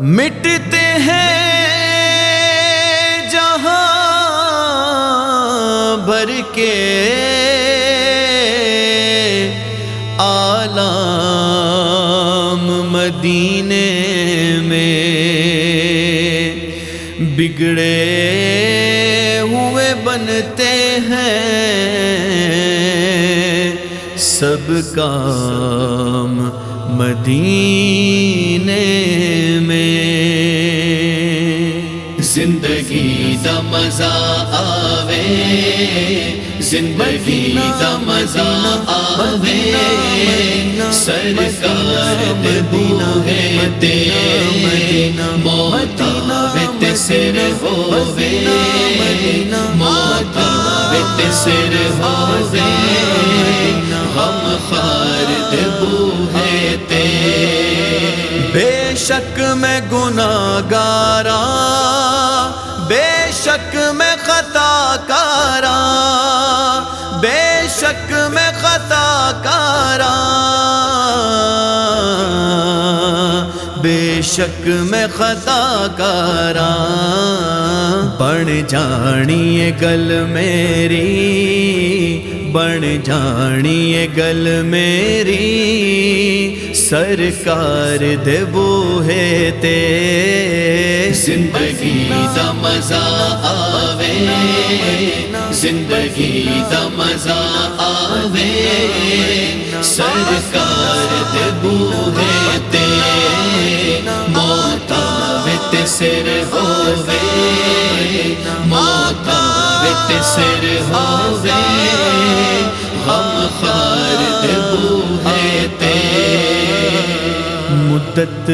مٹتے ہیں جہاں بھر کے عالم مدینے میں، بگڑے ہوئے بنتے ہیں سب کام مدینے میں۔ زندگی دا مزہ آوے، زندگی دا مزہ آوے، سرکار دے بوہے تے موت آوے تے سر ہووے، موت آوے تے سر ہووے، غم خار دے بوہے تے۔ بے شک میں گناہگاراں، بے شک میں خطا کاراں، بے شک میں خطا کاراں، بے شک میں خطا کاراں۔ بن جانی ہے گل میری، بن جانی ہے گل میری، سرکار دے بوہے تے۔ زندگی دا مزہ آوے، زندگی دا مزہ آوے، سرکار دے بوہے تے موت آوے تے سر ہووے، موت آوے تے سر ہووے، غم خار دے بوہے تے۔ مدت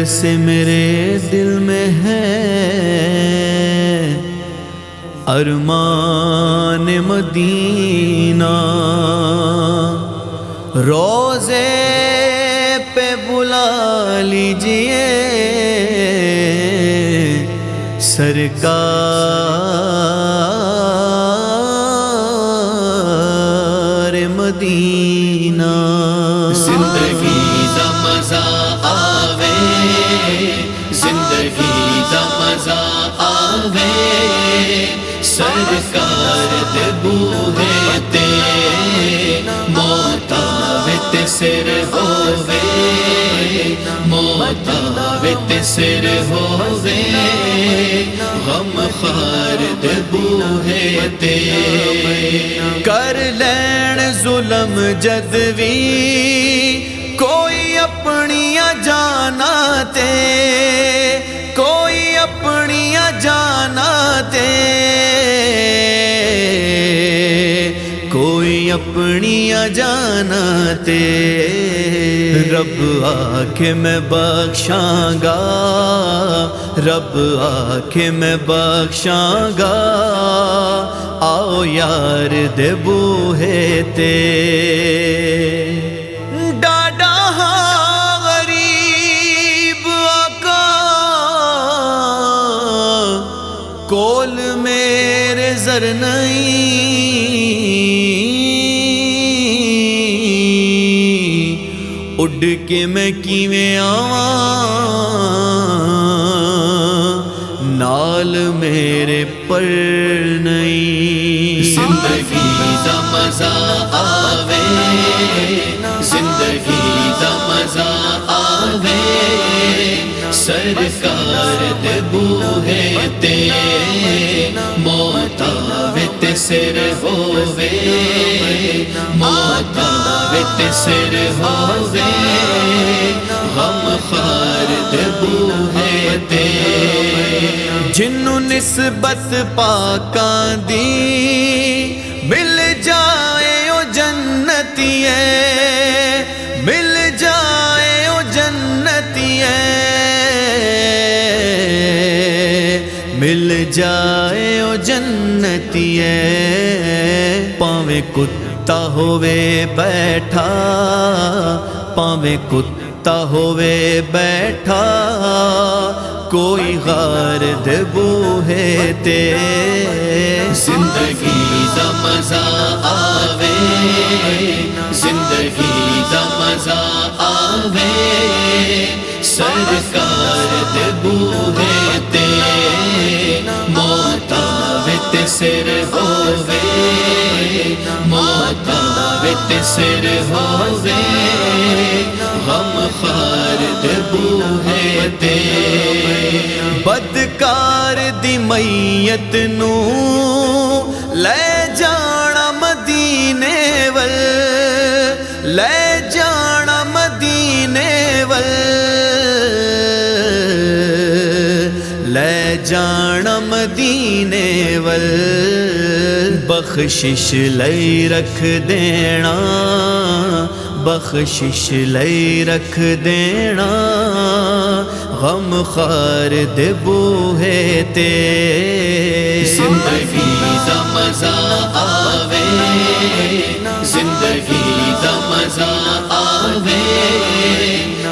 سے میرے دل میں ہے ارمان مدینہ، روزے پہ بلا لیجئے سرکار مدینہ۔ زندگی دا مزہ آوے، زندگی دا مزہ آوے، سرکار دے بوہے تے موت آوے تے سر ہووے، موت آوے تے سر ہووے، غم خار دے بوہے تے۔ کر لین ظلم جد وی کوئی اپنیاں جانا تے، کوئی اپنیاں جانا تے، کوئی اپنیاں جانا تے۔ رب آکھے میں بخشاں گا، رب آکھے میں بخشاں گا، آؤ یار دے بوہے تے۔ ڈاڈا ہاں غریب آقا، کول میرے زر نہیں، اڈ کے میں کیویں آواں، نال میرے پر نہیں۔ زندگی دا مزہ آوے، زندگی دا مزہ آوے، سرکار دے بوہے تے موت آوے تے سر ہووے، موت آوے تے سر ہووے، غم خار دے بوہے تے۔ جنوں نسبت پاکاں دی مل جائے او جنتی ہے، مل جائے او جنتی ہے، مل جائے او جنتی ہے۔ پاویں کتا ہووے بیٹھا، پاویں کتا ہووے بیٹھا، کوئی غار دے بوہے تے۔ زندگی دا مزہ آوے، زندگی دا مزہ آوے، سرکار دے بوہے تے موت آوے تے سر ہووے موت آوے تے سر ہووے غم خار دے بوہے تے بدکار دی میت نو لے جانا مدینے ول لے جانا مدینے ول لے جانا مدینے ول بخشش لئی رکھ دینا بخشش لئی رکھ دینا غم خار دے بوہے تے زندگی دا مزہ آوے زندگی دا مزہ آوے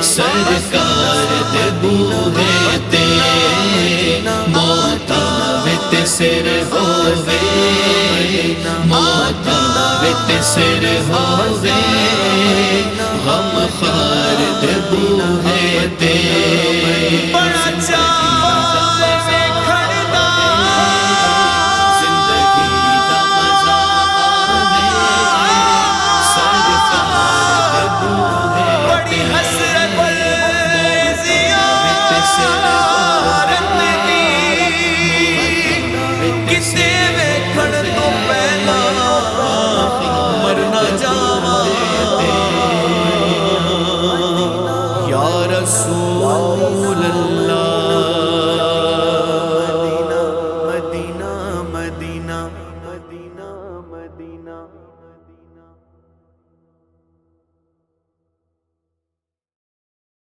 سرکار دے بوہے تے موت آوے تے سر ہووے موت آوے تے سر ہووے غم خار دے بوہے تے بڑا چاہے کھڑدا زندگی دا مزہ آوے سرکار دے بوہے بڑی حسرت زیارت دی کسے ویکھن تو پہلا مرنا جاواں یا رسول اللہ مدینہ مدینہ مدینہ مدینہ